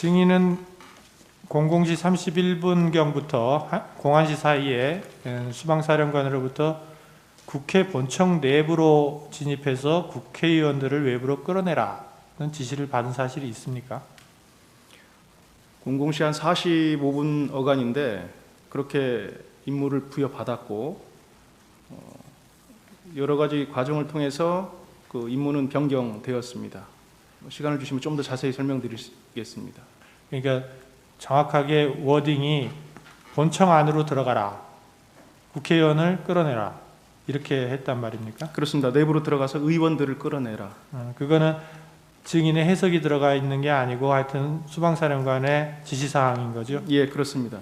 증인은 00시 31분경부터 01시 사이에 수방사령관으로부터 국회 본청 내부로 진입해서 국회의원들을 외부로 끌어내라는 지시를 받은 사실이 있습니까? 00시 한 45분 어간인데 그렇게 임무를 부여받았고 여러 가지 과정을 통해서 그 임무는 변경되었습니다. 시간을 주시면 좀 더 자세히 설명드리겠습니다. 그러니까 정확하게 워딩이 본청 안으로 들어가라, 국회의원을 끌어내라 이렇게 했단 말입니까? 그렇습니다. 내부로 들어가서 의원들을 끌어내라. 그거는 증인의 해석이 들어가 있는 게 아니고 하여튼 수방사령관의 지시사항인 거죠? 예, 그렇습니다.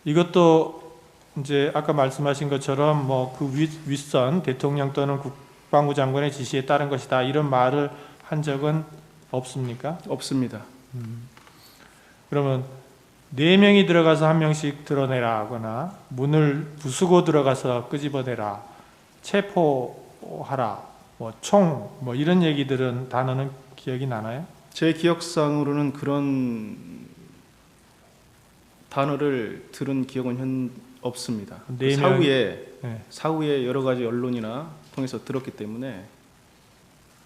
이것도 이제 아까 말씀하신 것처럼 뭐 그 윗선 대통령 또는 국방부 장관의 지시에 따른 것이다 이런 말을 한 적은 없습니까? 없습니다. 그러면 4명이 들어가서 1명씩 드러내라 하거나 문을 부수고 들어가서 끄집어내라, 체포하라, 뭐 총 뭐 이런 얘기들은 단어는 기억이 나나요? 제 기억상으로는 그런 단어를 들은 기억은 없습니다. 네 명- 사후에 여러 가지 언론이나 통해서 들었기 때문에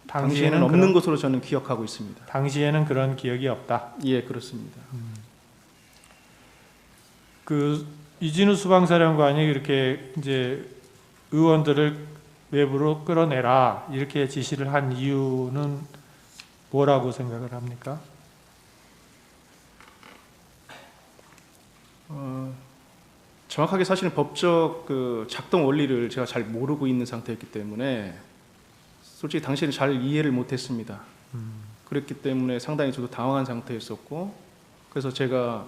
당시에는 당시에는 없는 것으로 저는 기억하고 있습니다. 당시에는 그런 기억이 없다. 예, 그렇습니다. 그 이진우 수방사령관이 이렇게 이제 의원들을 외부로 끌어내라 이렇게 지시를 한 이유는 뭐라고 생각을 합니까? 정확하게 사실은 법적 그 작동 원리를 제가 잘 모르고 있는 상태였기 때문에 솔직히 당시에는 잘 이해를 못했습니다. 그랬기 때문에 상당히 저도 당황한 상태였었고, 그래서 제가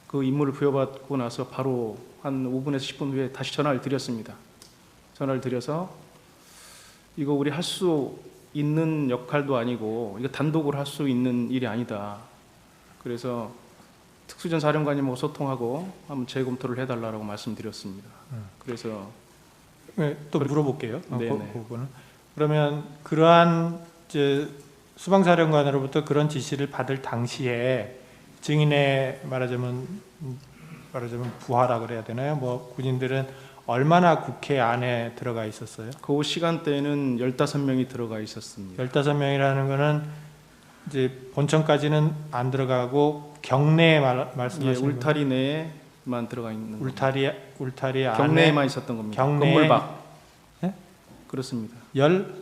그 임무를 부여받고 나서 바로 한 5분에서 10분 후에 다시 전화를 드렸습니다. 전화를 드려서 이거 우리 할 수 있는 역할도 아니고 이거 단독으로 할 수 있는 일이 아니다. 그래서 특수전 사령관님하고 소통하고 한번 재검토를 해달라고 말씀드렸습니다. 그래서 네, 또 물어볼게요. 네네. 그 부분은 그러면 그러한 이제 수방사령관으로부터 그런 지시를 받을 당시에 증인의 말하자면 부하라 그래야 되나요? 뭐 군인들은 얼마나 국회 안에 들어가 있었어요? 그 시간대에는 15명이 들어가 있었습니다. 15명이라는 거는 이제 본청까지는 안 들어가고 경내에 예, 말씀하시는 울타리 내에만 들어가 있는 울타리 안에 경내에만 있었던 겁니다. 경내에 건물 밖. 예? 그렇습니다. 열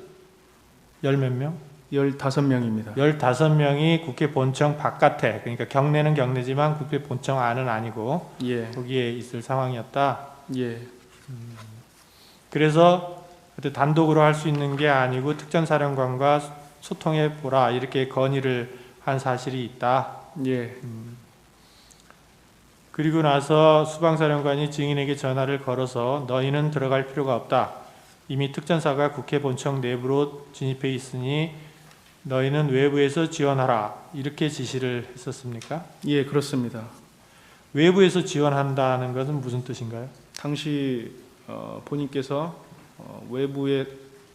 몇 명? 15명입니다. 15명이 국회 본청 바깥에, 그러니까 경내는 경내지만 국회 본청 안은 아니고 예, 거기에 있을 상황이었다. 예, 그래서 그때 단독으로 할 수 있는 게 아니고 특전사령관과 소통해 보라 이렇게 건의를 한 사실이 있다. 예, 그리고 나서 수방사령관이 증인에게 전화를 걸어서 너희는 들어갈 필요가 없다. 이미 특전사가 국회 본청 내부로 진입해 있으니 너희는 외부에서 지원하라. 이렇게 지시를 했었습니까? 예, 그렇습니다. 외부에서 지원한다는 것은 무슨 뜻인가요? 당시 본인께서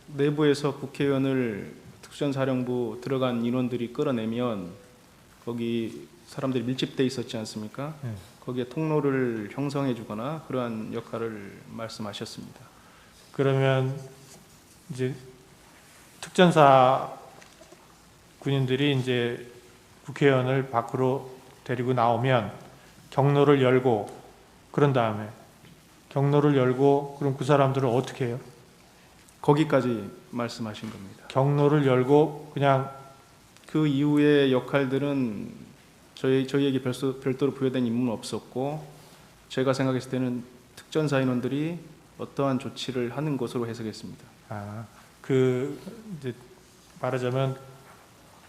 내부에서 국회의원을 특수전사령부 들어간 인원들이 끌어내면 거기 사람들이 밀집돼 있었지 않습니까? 네. 거기에 통로를 형성해 주거나 그러한 역할을 말씀하셨습니다. 그러면 이제 특전사 군인들이 이제 국회의원을 밖으로 데리고 나오면 경로를 열고 그런 다음에 경로를 열고 그럼 그 사람들을 어떻게 해요? 거기까지 말씀하신 겁니다. 경로를 열고 그냥 그 이후의 역할들은 저희에게 별도로 부여된 임무는 없었고, 제가 생각했을 때는 특전사 인원들이 어떠한 조치를 하는 것으로 해석했습니다. 그 이제 말하자면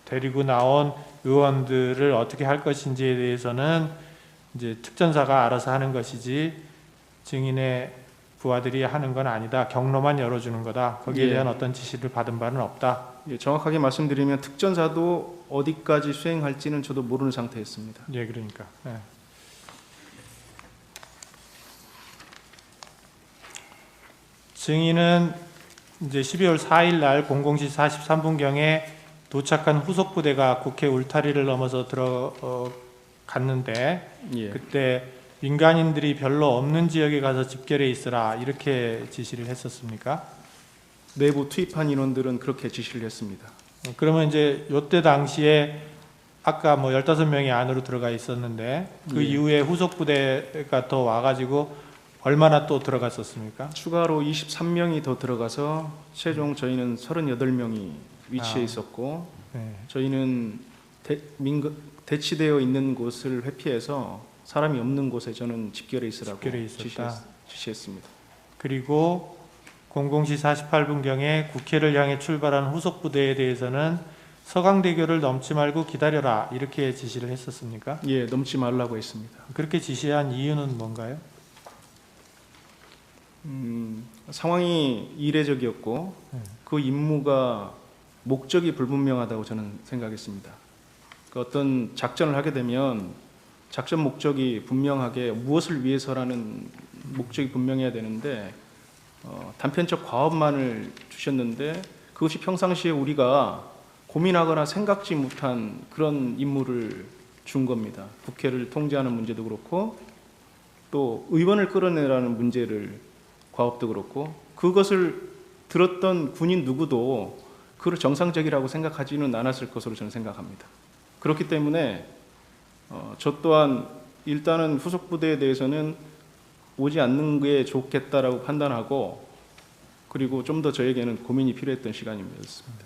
데리고 나온 의원들을 어떻게 할 것인지에 대해서는 이제 특전사가 알아서 하는 것이지 증인의 부하들이 하는 건 아니다. 경로만 열어주는 거다. 거기에 예. 대한 어떤 지시를 받은 바는 없다. 예, 정확하게 말씀드리면 특전사도 어디까지 수행할지는 저도 모르는 상태였습니다. 예, 그러니까. 예. 증인은 이제 12월 4일 날 00시 43분경에 도착한 후속 부대가 국회 울타리를 넘어서 들어갔는데 예. 그때 민간인들이 별로 없는 지역에 가서 집결해 있으라 이렇게 지시를 했었습니까? 내부 투입한 인원들은 그렇게 지시를 했습니다. 그러면 이제 요때 당시에 아까 뭐 15명이 안으로 들어가 있었는데 그 예. 이후에 후속 부대가 더 와가지고 얼마나 또 들어갔었습니까? 추가로 23명이 더 들어가서 최종 저희는 38명이 위치해 아. 있었고 네. 저희는 대치되어 있는 곳을 회피해서 사람이 없는 곳에 저는 집결해 있으라고 집결해 있었다. 지시했습니다. 그리고 00시 48분경에 국회를 향해 출발한 후속 부대에 대해서는 서강대교를 넘지 말고 기다려라 이렇게 지시를 했었습니까? 예, 넘지 말라고 했습니다. 그렇게 지시한 이유는 뭔가요? 상황이 이례적이었고 그 임무가 목적이 불분명하다고 저는 생각했습니다. 그 어떤 작전을 하게 되면 작전 목적이 분명하게 무엇을 위해서라는 목적이 분명해야 되는데 단편적 과업만을 주셨는데 그것이 평상시에 우리가 고민하거나 생각지 못한 그런 임무를 준 겁니다. 국회를 통제하는 문제도 그렇고 또 의원을 끌어내라는 문제를 과업도 그렇고 그것을 들었던 군인 누구도 그걸 정상적이라고 생각하지는 않았을 것으로 저는 생각합니다. 그렇기 때문에 저 또한 일단은 후속 부대에 대해서는 오지 않는 게 좋겠다라고 판단하고 그리고 좀 더 저에게는 고민이 필요했던 시간이었습니다.